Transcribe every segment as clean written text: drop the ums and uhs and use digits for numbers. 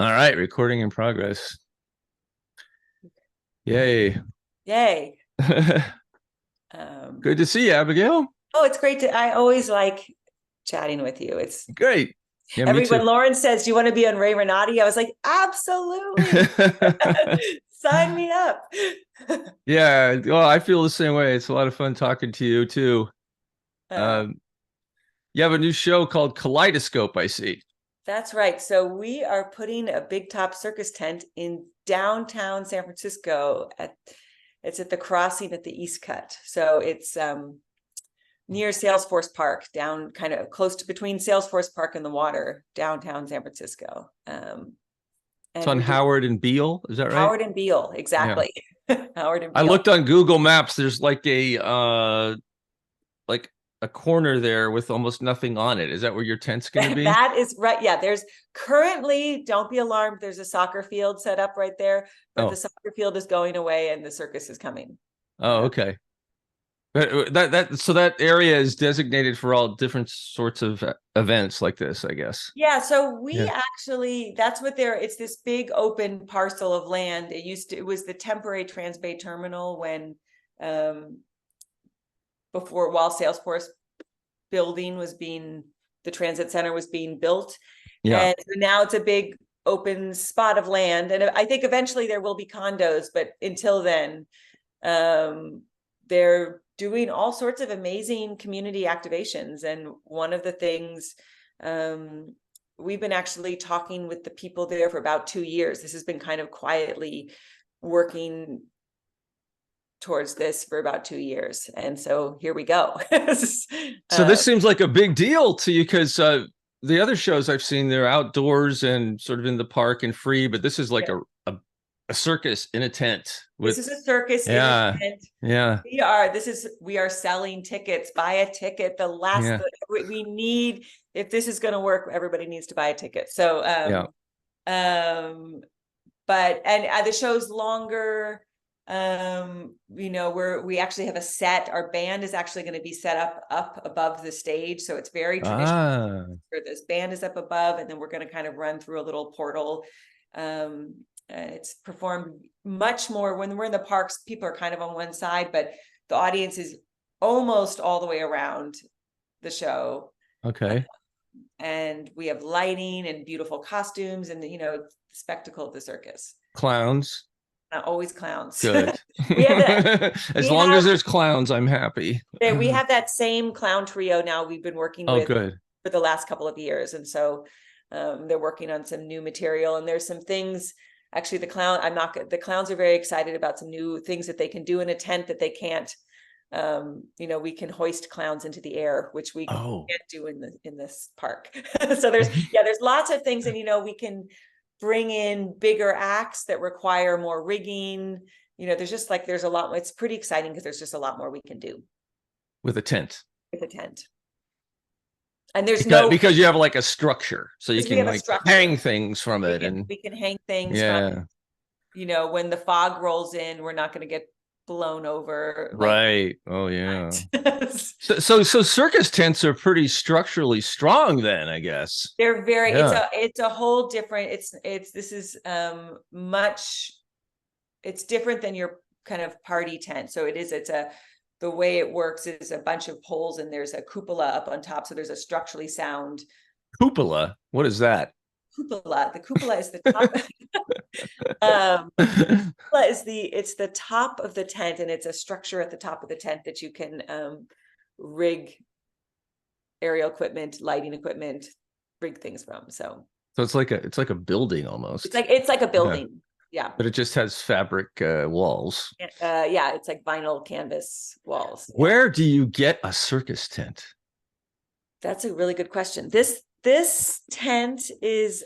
All right, recording in progress. Yay. Yay. Good to see you, Abigail. Oh, it's great I always like chatting with you. It's Great. Yeah, me too. when Lauren says, "Do you want to be on Ray Renati?" I was like, absolutely. Sign me up. Yeah, well, I feel the same way. It's a lot of fun talking to you too. Uh, Um, you have a new show called Kaleidoscope, I see. that's right. So we are putting a big top circus tent in downtown San Francisco it's at the crossing at the East Cut. So it's near Salesforce Park, down kind of close to between Salesforce Park and the water, downtown San Francisco. It's And on we're doing Howard and Beale, is that right? Howard and Beale, Yeah. exactly. Howard and I Beale. looked on Google Maps. There's like a corner there with almost nothing on it. Is that where your tent's going to be? That is right. Yeah, there's currently, don't be alarmed, there's a soccer field set up right there, but the soccer field is going away and the circus is coming. Oh, okay. But that area is designated for all different sorts of events like this, I guess. Yeah, so we actually, that's what it's this big open parcel of land. It was the temporary Transbay terminal when while Salesforce building was the transit center was being built. Yeah. And so now it's a big open spot of land. And I think eventually there will be condos, but until then, they're doing all sorts of amazing community activations. And one of the things, we've been actually talking with the people there for about 2 years. This has been kind of quietly working towards this for about 2 years. And so here we go. So this seems like a big deal to you because the other shows I've seen, they're outdoors and sort of in the park and free, but this is like a circus in a tent. This is a circus in a tent. Yeah. We are selling tickets. Buy a ticket. We need, if this is going to work, everybody needs to buy a ticket. So, but the show's longer. We actually have a set. Our band is actually going to be set up above the stage, so it's very traditional. Where this band is up above, and then we're going to kind of run through a little portal. It's performed much more when we're in the parks. People are kind of on one side, but the audience is almost all the way around the show. Okay. And we have lighting and beautiful costumes, and the spectacle of the circus. Clowns. Not always clowns. Good. As long as there's clowns, I'm happy. We have that same clown trio now we've been working with for the last couple of years. And so they're working on some new material, and there's some things. Actually, the clowns are very excited about some new things that they can do in a tent that they can't. We can hoist clowns into the air, which we can't do in this park. So there's lots of things, and we can bring in bigger acts that require more rigging. There's a lot. It's pretty exciting because there's just a lot more we can do with a tent. And there's because you have like a structure, so you can hang things from it, and we can hang things from it. When the fog rolls in, we're not going to get blown over. Right. Oh yeah. so circus tents are pretty structurally strong then, I guess. They're very, it's a whole different, it's different than your kind of party tent. So the way it works is a bunch of poles, and there's a cupola up on top. So there's a structurally sound. Cupola? What is that? Cupola. The cupola is the top. It's the top of the tent, and it's a structure at the top of the tent that you can rig aerial equipment, lighting equipment, rig things from. So it's like a building almost. It's like a building. Yeah. But it just has fabric walls. It's like vinyl canvas walls. Where do you get a circus tent? That's a really good question. This tent is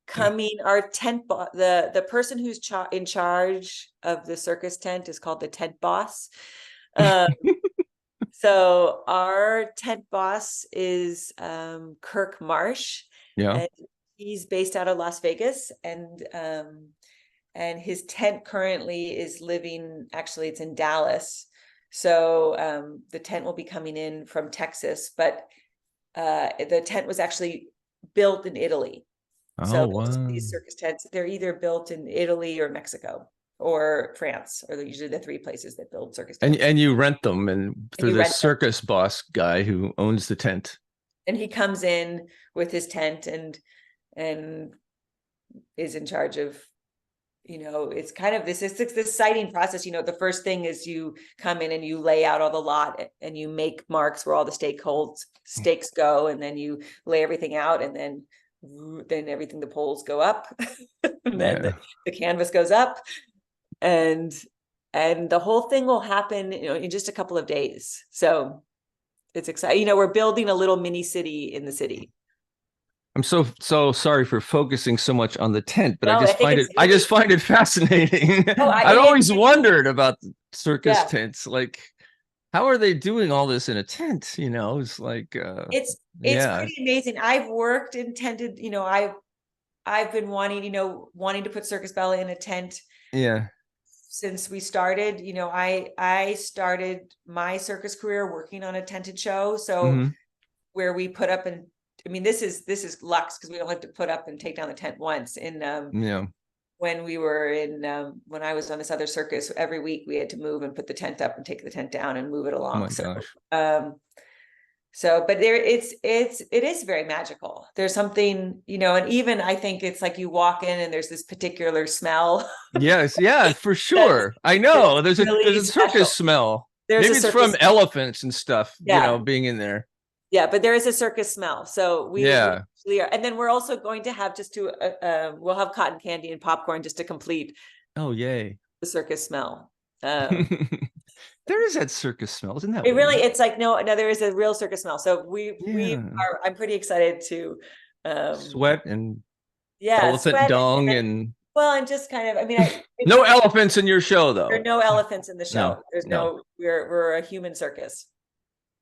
coming. Our tent the person who's in charge of the circus tent is called the tent boss. So our tent boss is Kirk Marsh. Yeah. And he's based out of Las Vegas, and his tent currently is it's in Dallas. So the tent will be coming in from Texas, but the tent was actually built in Italy. Oh, So wow. these circus tents, they're either built in Italy or Mexico or France, are usually the 3 places that build circus tents. And you rent them through the circus boss guy who owns the tent. And he comes in with his tent and is in charge of, it's kind of this exciting process. The first thing is you come in and you lay out all the lot and you make marks where all the stakes go, and then you lay everything out, and then everything, the poles go up, and then the canvas goes up, and the whole thing will happen, in just a couple of days. So it's exciting. We're building a little mini city in the city. I'm so sorry for focusing so much on the tent, but I just find it fascinating. I've always wondered about circus tents. Like, how are they doing all this in a tent? It's like it's pretty amazing. I've worked in tented, I've been wanting to put Circus Bella in a tent. Yeah. Since we started, I started my circus career working on a tented show. So where we put up this is Lux, because we don't have to put up and take down the tent once. When we were when I was on this other circus, every week we had to move and put the tent up and take the tent down and move it along. But it is very magical. There's something, and even I think it's like you walk in and there's this particular smell. Yes, yeah, for sure. I know there's a circus smell. Maybe it's from elephants and stuff, being in there. Yeah, but there is a circus smell. So we actually are. And then we're also going to have we'll have cotton candy and popcorn just to complete. Oh, yay. The circus smell. There is that circus smell, isn't that? It's like, no, there is a real circus smell. So I'm pretty excited to sweat and elephant dung and just kind of, no elephants in your show though. There are no elephants in the show. There's we're a human circus.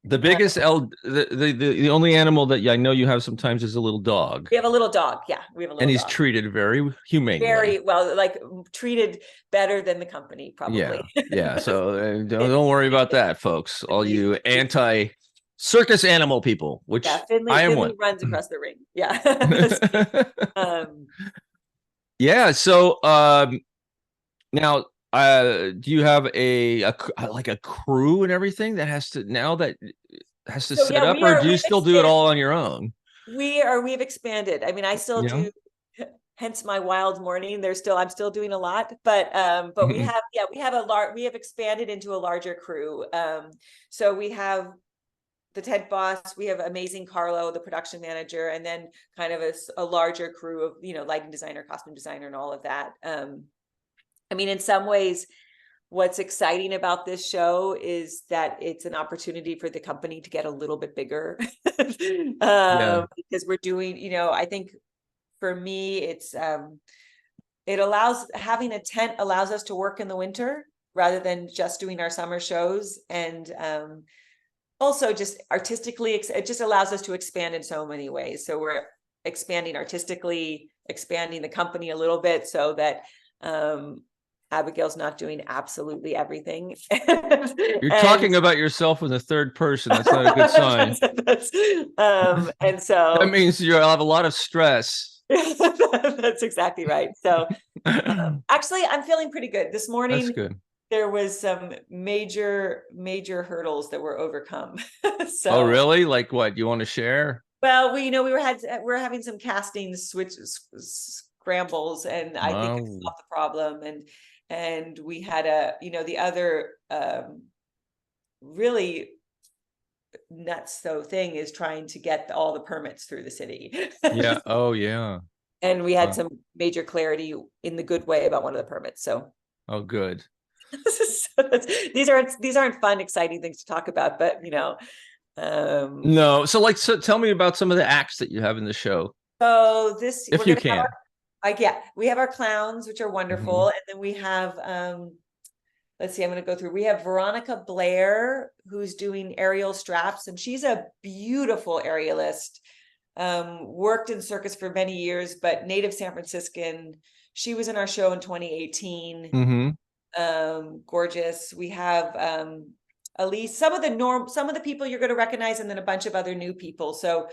The biggest the only animal that I know you have sometimes is a little dog. We have a little dog. Yeah, we have a little and he's dog. treated very humanely. Very well, like treated better than the company, probably. Yeah. So don't worry about that, folks. All you anti-circus animal people, which Finley, I am Finley one. runs across the ring. Yeah. Yeah. So now. Do you have a crew and everything that has to set up, or do you still do it all on your own? We've expanded. I still do, hence my wild morning. I'm still doing a lot, but we have expanded into a larger crew. So we have the tent boss, we have amazing Carlo, the production manager, and then kind of a larger crew of, lighting designer, costume designer, and all of that. In some ways, what's exciting about this show is that it's an opportunity for the company to get a little bit bigger. Because we're doing, I think for me, it's having a tent allows us to work in the winter rather than just doing our summer shows. And also just artistically, it just allows us to expand in so many ways. So we're expanding artistically, expanding the company a little bit so that Abigail's not doing absolutely everything. You're talking about yourself in the third person. That's not a good sign. And so that means you'll have a lot of stress. That's exactly right. So actually, I'm feeling pretty good. This morning, that's good. There was some major hurdles that were overcome. Oh, really? Like what? You want to share? Well, we're having some casting scrambles, and I think it's not the problem. And we had the other really nuts thing is trying to get all the permits through the city. Yeah. Oh, yeah. And we had some major clarity in the good way about one of the permits. So. Oh, good. So these aren't fun, exciting things to talk about, but no. So tell me about some of the acts that you have in the show. So if you can. We have our clowns, which are wonderful. And then we have, let's see, I'm going to go through. We have Veronica Blair, who's doing aerial straps, and she's a beautiful aerialist. Worked in circus for many years, but native San Franciscan. She was in our show in 2018. Gorgeous. We have Elise, some of the people you're going to recognize, and then a bunch of other new people. So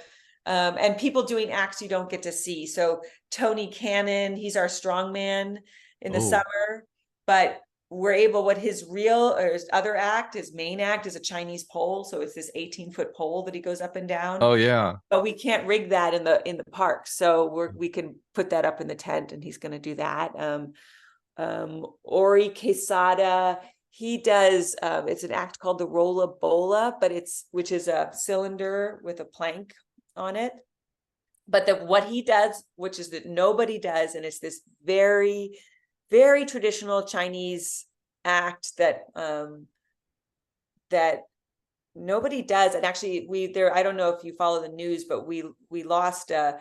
and people doing acts you don't get to see. So Tony Cannon, he's our strongman in the summer, but we're able, what his real or his other act, his main act is a Chinese pole. So it's this 18-foot pole that he goes up and down. Oh yeah. But we can't rig that in the park. So we can put that up in the tent, and he's going to do that. Ori Quesada, he does, it's an act called the Rolla Bola, which is a cylinder with a plank on it. But what he does, which is that nobody does, and it's this very, very traditional Chinese act that nobody does. And actually I don't know if you follow the news, but we lost a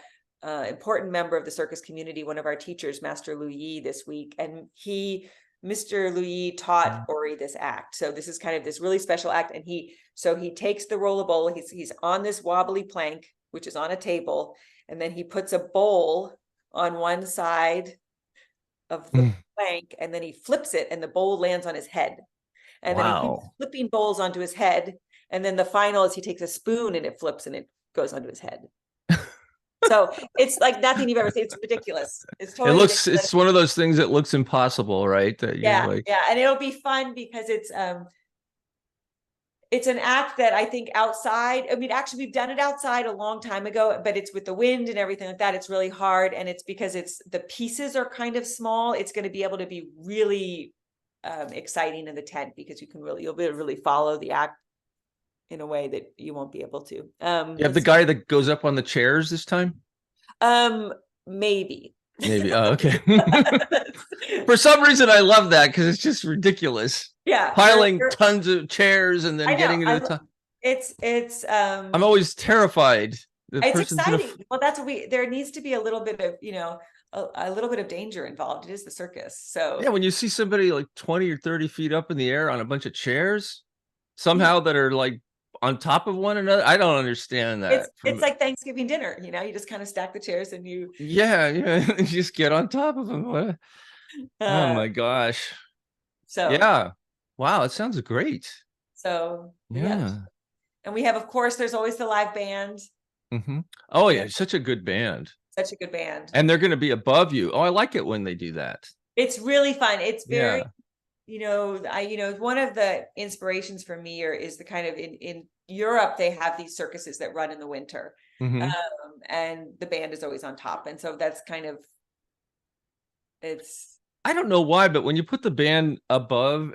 important member of the circus community, one of our teachers, Master Lu Yi, this week. And Mr. Lu Yi taught Ori this act. So this is kind of this really special act. And he takes the rolla bola, he's on this wobbly plank, which is on a table. And then he puts a bowl on one side of the plank, and then he flips it, and the bowl lands on his head. And then he keeps flipping bowls onto his head. And then the final is he takes a spoon and it flips and it goes onto his head. So it's like nothing you've ever seen. It's ridiculous. It's totally ridiculous. It's one of those things that looks impossible, right? Yeah. And it'll be fun because it's an act that I think outside, I mean, actually we've done it outside a long time ago, but it's with the wind and everything like that. It's really hard. And it's because the pieces are kind of small. It's going to be able to be really exciting in the tent, because you'll be able to really follow the act in a way that you won't be able to. You have the guy that goes up on the chairs this time? Maybe. Oh, okay. For some reason, I love that because it's just ridiculous. Yeah, piling tons of chairs and then getting into the top. It's. I'm always terrified. It's exciting. Well, there needs to be a little bit of a little bit of danger involved. It is the circus, so yeah. When you see somebody like 20 or 30 feet up in the air on a bunch of chairs, somehow that are like on top of one another, I don't understand that. It's like Thanksgiving dinner, you just kind of stack the chairs and you you just get on top of them. Oh my gosh. So yeah, wow, it sounds great. So yeah. And we have, of course, there's always the live band. Oh yeah, such a good band. Such a good band. And they're going to be above you. Oh, I like it when they do that. It's really fun. It's very one of the inspirations for me is the kind of in Europe, they have these circuses that run in the winter, and the band is always on top. And so that's kind of, I don't know why, but when you put the band above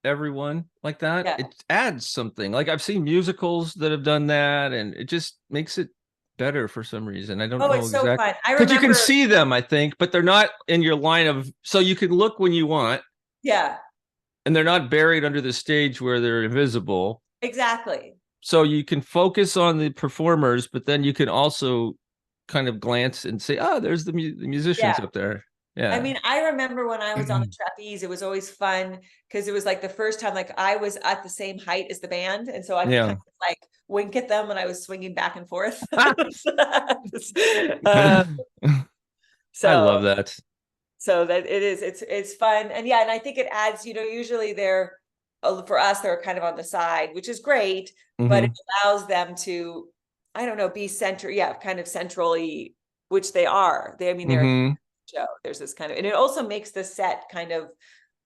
everyone like that, it adds something. Like I've seen musicals that have done that, and it just makes it better for some reason. I don't know it's exactly. So fun. Because you can see them, I think, but they're not in your line of, so you can look when you want. Yeah. And they're not buried under the stage where they're invisible. Exactly. So you can focus on the performers, but then you can also kind of glance and say, oh, there's the musicians up there. Yeah. I mean, I remember when I was on the trapeze, it was always fun because it was like the first time, like I was at the same height as the band. And so I could kind of like wink at them when I was swinging back and forth. So I love that. So that it's fun. And and I think it adds, usually for us, they're kind of on the side, which is great, but it allows them to, I don't know, be kind of centrally, which they are. They're show. There's this kind of, and it also makes the set kind of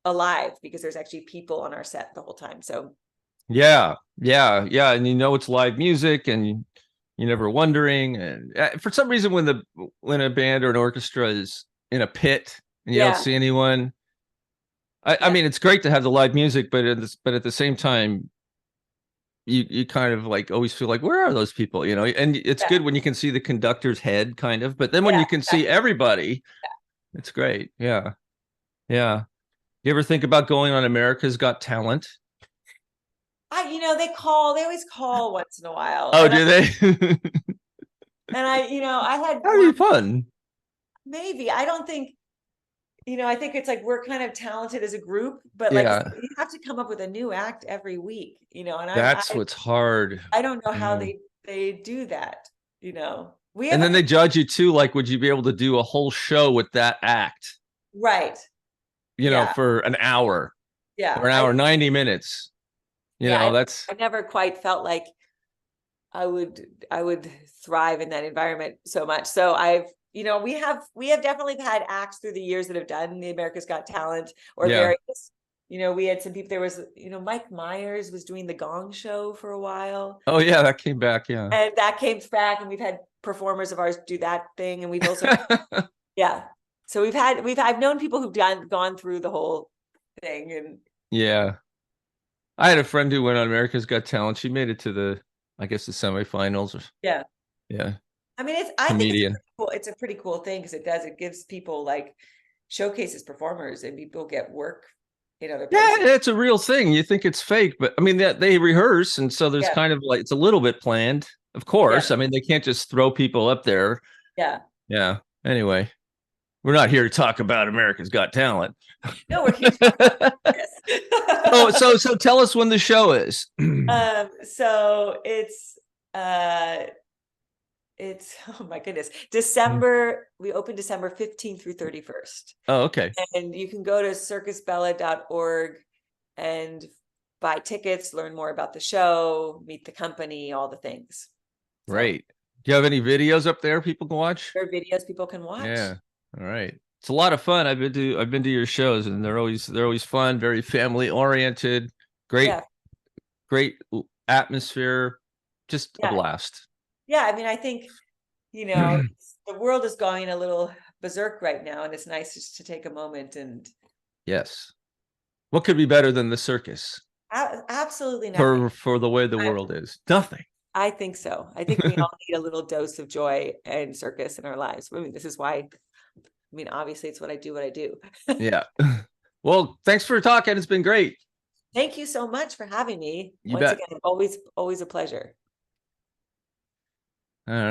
alive because there's actually people on our set the whole time. So yeah. And it's live music and you're never wondering. And for some reason, when a band or an orchestra is in a pit and you don't see anyone, I mean, it's great to have the live music, but at the same time, you kind of like always feel like, where are those people? And it's good when you can see the conductor's head kind of, but then when you can see everybody, it's great. Yeah. You ever think about going on America's Got Talent? They always call once in a while. Oh, do they? And I had that'd be fun. Maybe. I don't think, I think it's like we're kind of talented as a group, but like you have to come up with a new act every week, and that's what's hard. I don't know how they do that, and then they judge you too. Like, would you be able to do a whole show with that act? Right. For an hour. Yeah. Or an hour, 90 minutes. That's. I never quite felt like I would thrive in that environment so much. So we have definitely had acts through the years that have done the America's Got Talent or various, we had some people, there was, Mike Myers was doing the Gong Show for a while. Oh yeah, that came back. Yeah. And that came back, and we've had performers of ours do that thing. And we've also, yeah. So I've known people who've gone through the whole thing. And yeah, I had a friend who went on America's Got Talent. She made it to I guess the semifinals. Yeah. Yeah. I mean, I think it's a pretty cool thing, because it gives people, like, showcases performers, and people get work in other places. Yeah, it's a real thing. You think it's fake, but I mean they rehearse, and so there's kind of like, it's a little bit planned, of course. I mean, they can't just throw people up there. Yeah. Yeah. Anyway, we're not here to talk about America's Got Talent. No, we're here to talk about this. So tell us when the show is. So it's oh my goodness, December. We open December 15th through 31st. Oh, okay. And you can go to circusbella.org and buy tickets, learn more about the show, meet the company, all the things. Right. Do you have any videos up there people can watch? There are videos people can watch. Yeah. All right. It's a lot of fun. I've been to your shows, and they're always fun, very family oriented, great atmosphere, just a blast. Yeah, I mean, I think, the world is going a little berserk right now, and it's nice just to take a moment and. Yes. What could be better than the circus? Absolutely nothing. For the way the world is. Nothing. I think so. I think we all need a little dose of joy and circus in our lives. I mean, this is why, obviously it's what I do. Yeah. Well, thanks for talking. It's been great. Thank you so much for having me. You bet. Again, always a pleasure. All right.